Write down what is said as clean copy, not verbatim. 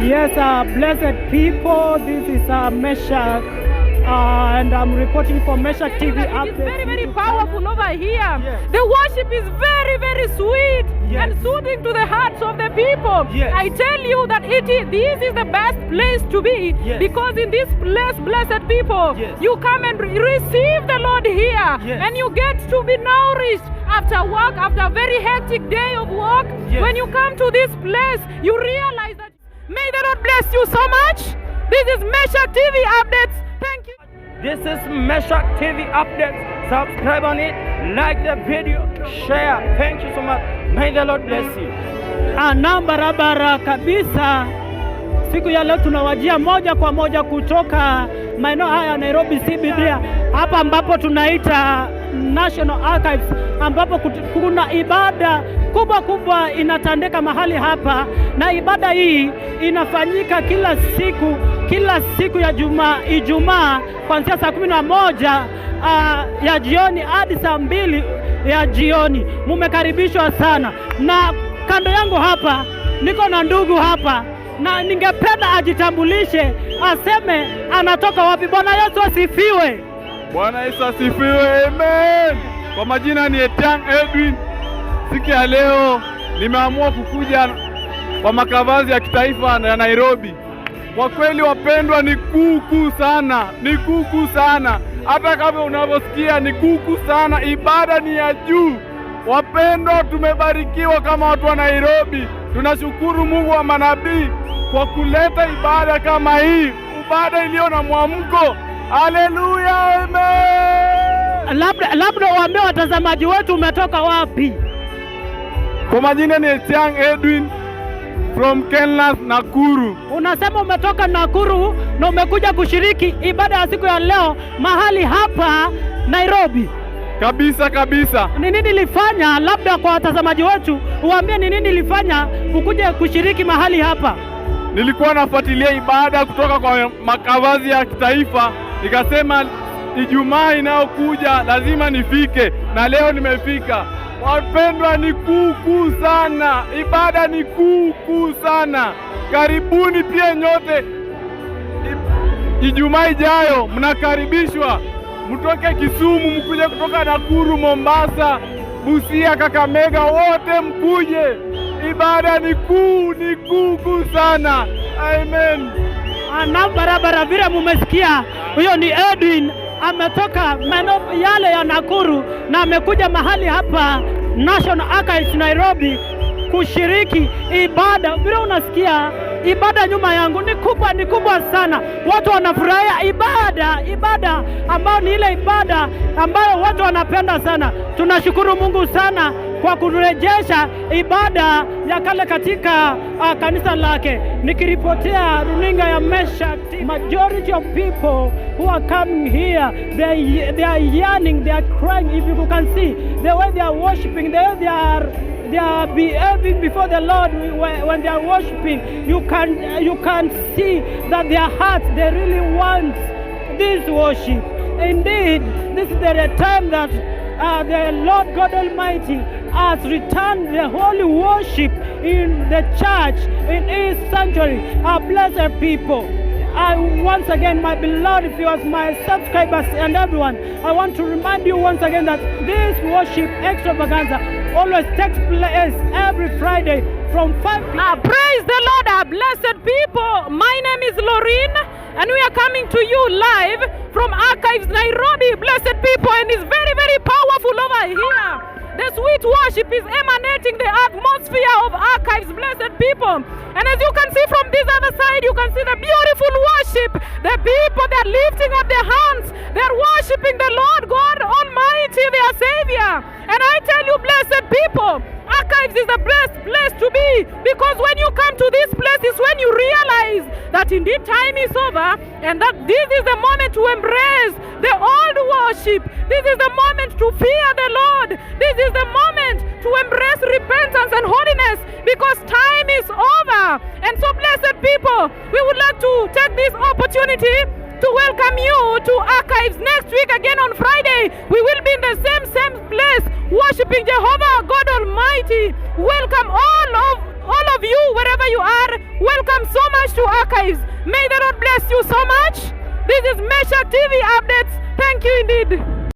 Yes, blessed people, this is Meshach, and I'm reporting for Meshach TV update. It's very, very powerful over here. Yes. The worship is very, very sweet Yes. and soothing to the hearts of the people. Yes. I tell you that this is the best place to be, Yes. because in this place, blessed people, Yes. you come and receive the Lord here, Yes. and you get to be nourished after work, after a very hectic day of work. Yes. When you come to this place, you realize that. May the Lord bless you so much. This is Meshach TV Updates. Thank you. This is Meshach TV update. Subscribe on it, like the video, share. Thank you so much. May the Lord bless you. Na barabara kabisa. Siku ya leo tunawajia moja kwa moja kutoka maeneo haya ya Nairobi CBD, hapa ambapo tunaita National Archives, ambapo kuna ibada kubwa inatendeka mahali hapa, na ibada hii inafanyika kila siku ya Ijumaa kuanzia saa 11 ya jioni hadi saa 2 ya jioni. Mumekaribishwa sana, na kando yangu hapa niko na ndugu hapa, na ningependa ajitambulishe, aseme anatoka wapi. Bwana Yesu asifiwe. Bwana Yesu asifiwe. Amen. Kwa majina ni Etiang Edwin. Siku ya leo nimeamua kukuja kwa makavazi ya kitaifa ya Nairobi. Kwa kweli wapendwa, ni kuku sana. Hata kama unavyosikia ni kuku sana, ibada ni ya juu. Wapendwa, tumebarikiwa kama watu wa Nairobi. Tunashukuru Mungu wa manabii kwa kuleta ibada kama hii, ibada iliyo na mwamko. Haleluya, amen. Labda waambie watazamaji wetu umetoka wapi. Kwa majina ni Etiang Edwin from Kenlas, Nakuru. Unasema umetoka Nakuru na umekuja kushiriki ibada ya siku ya leo mahali hapa Nairobi. Kabisa. Ni nini nilifanya, labda kwa watazamaji wetu uambie ni nini nilifanya ukuje kushiriki mahali hapa? Nilikuwa nafuatilia ibada kutoka kwa makavazi ya kitaifa, nikasema Ijumaa inayokuja lazima nifike, na leo nimefika. Wapendwa, ni kuku sana, ibada ni kuku sana. Karibuni pia nyote. Ijumaa ijayo mnakaribishwa, mtoke Kisumu, mkuje kutoka Nakuru, Mombasa, Busia, Kakamega, wote mkuje. Ibada ni kuku sana. Amen. Na barabara vile mumesikia, huyo ni Edwin, ametoka maeneo yale ya Nakuru na amekuja mahali hapa National Archives Nairobi kushiriki ibada. Vile unasikia ibada nyuma yangu ni kubwa sana. Watu wanafurahia ibada ambayo ni ile ibada ambayo watu wanapenda sana. Tunashukuru Mungu sana kwa kurejesha ibada ya kale katika kanisa lake. Nikiripotea runinga ya Meshach, majority of people who are coming here, they are yearning, they are crying. If you can see the way they are worshiping, the way they are behaving before the Lord when they are worshiping, you can see that their hearts, they really want this worship. Indeed, this is the time that the Lord God Almighty has returned the holy worship in the church, in His sanctuary. Our blessed people, once again, my beloved viewers, my subscribers and everyone, I want to remind you once again that this worship extravaganza always takes place every Friday from 5 p.m. Praise the Lord, our blessed people. My name is Lorraine, and we are coming to you live from Archives Nairobi, blessed people, and it's very, very powerful over here. The sweet worship is emanating the atmosphere of Archives, blessed people. And as you can see from this other side, you can see the beautiful worship. The people, they're lifting up their hands. They're worshiping the Lord God Almighty, their Savior. And I tell you, blessed people, Archives is the best place to be, because when you come to this place is when you realize that indeed time is over, and that this is the moment to embrace the old worship. This is the moment to fear the Lord. This is the moment to embrace repentance and holiness, because time is over. And so, blessed people, we would like to take this opportunity to welcome you to Archives next week again on Friday. We will be in the same place worshiping Jehovah God Almighty. Welcome all of you wherever you are. Welcome so much Archives. May the Lord bless you so much. This is Meshach TV Updates. Thank you indeed.